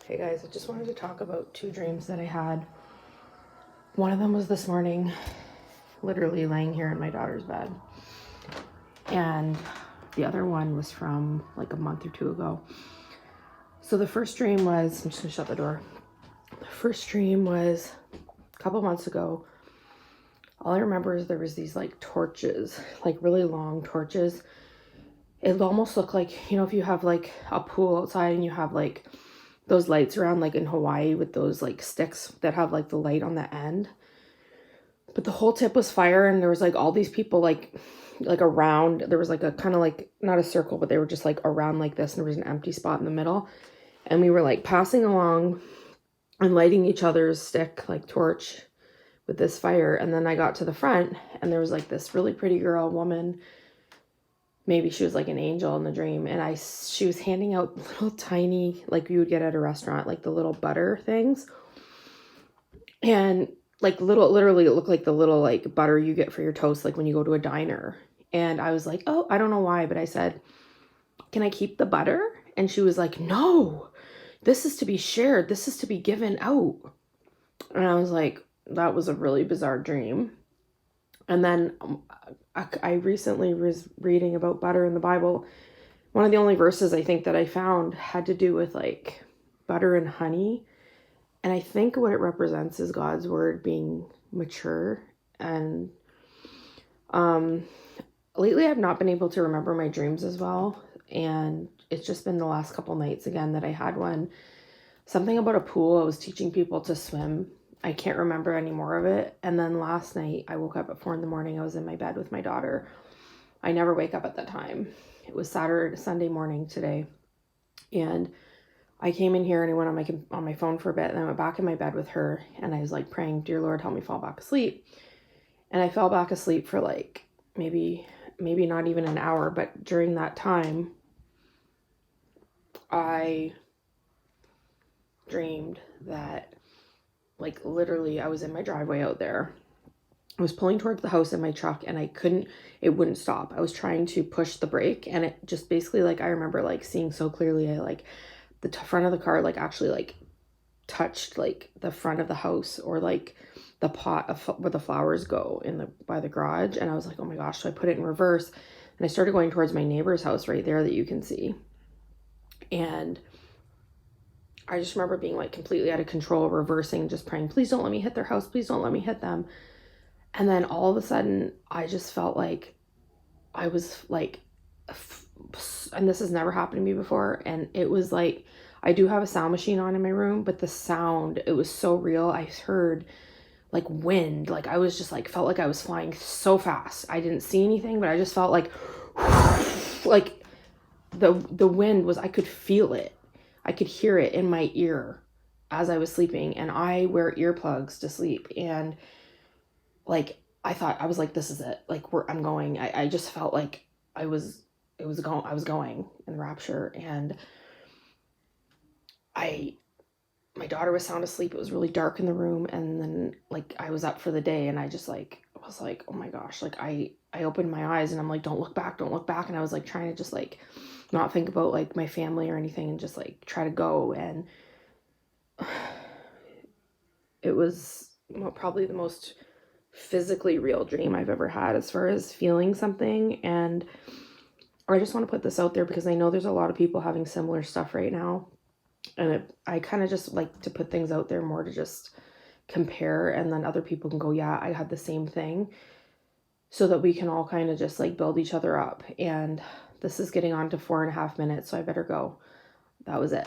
Hey guys, I just wanted to talk about two dreams that I had. One of them was this morning, literally laying here in my daughter's bed. And the other one was from like a month or two ago. So the first dream was, I'm just gonna shut the door. The first dream was a couple months ago. All I remember is there was these like torches, like really long torches. It almost looked like, if you have like a pool outside and you have like those lights around, like in Hawaii with those like sticks that have like the light on the end. But the whole tip was fire, and there was like all these people like around. There was like a kind of like, not a circle, but they were just like around like this, and there was an empty spot in the middle. And we were like passing along and lighting each other's stick, like torch with this fire. And then I got to the front and there was like this really pretty woman. Maybe she was like an angel in the dream. And she was handing out little tiny, like you would get at a restaurant, like the little butter things. And like literally it looked like the little like butter you get for your toast, like when you go to a diner. And I was like, oh, I don't know why, but I said, can I keep the butter? And she was like, no, this is to be shared. This is to be given out. And I was like, that was a really bizarre dream. And then I recently was reading about butter in the Bible. One of the only verses I think that I found had to do with like butter and honey. And I think what it represents is God's word being mature. And lately I've not been able to remember my dreams as well. And it's just been the last couple nights again that I had one. Something about a pool. I was teaching people to swim. I can't remember any more of it. And then last night I woke up at 4 a.m. I was in my bed with my daughter. I never wake up at that time. It was Sunday morning today. And I came in here and I went on my phone for a bit, and I went back in my bed with her, and I was like praying, dear Lord, help me fall back asleep. And I fell back asleep for like maybe not even an hour, but during that time I dreamed that like literally I was in my driveway out there. I was pulling towards the house in my truck, and it wouldn't stop. I was trying to push the brake, and it just basically, like, I remember like seeing so clearly, I like the front of the car like actually like touched like the front of the house, or like the pot of where the flowers go by the garage. And I was like, oh my gosh. So I put it in reverse and I started going towards my neighbor's house right there that you can see. And I just remember being like completely out of control, reversing, just praying, please don't let me hit their house, please don't let me hit them. And then all of a sudden I just felt like I was like, and this has never happened to me before, and it was like, I do have a sound machine on in my room, but the sound, it was so real. I heard like wind, like I was just like, felt like I was flying so fast. I didn't see anything, but I just felt like like the wind was, I could feel it. I could hear it in my ear as I was sleeping, and I wear earplugs to sleep. And like I was like, this is it. Like I'm going. I just felt like I was going in Rapture. And my daughter was sound asleep. It was really dark in the room, and then like I was up for the day, and I just like was like, oh my gosh. Like I opened my eyes and I'm like, don't look back, and I was like trying to just like not think about like my family or anything, and just like try to go. And it was probably the most physically real dream I've ever had as far as feeling something. And I just want to put this out there because I know there's a lot of people having similar stuff right now. And I kind of just like to put things out there more to just compare, and then other people can go, yeah, I had the same thing, so that we can all kind of just like build each other up. And this is getting on to 4.5 minutes, so I better go. That was it.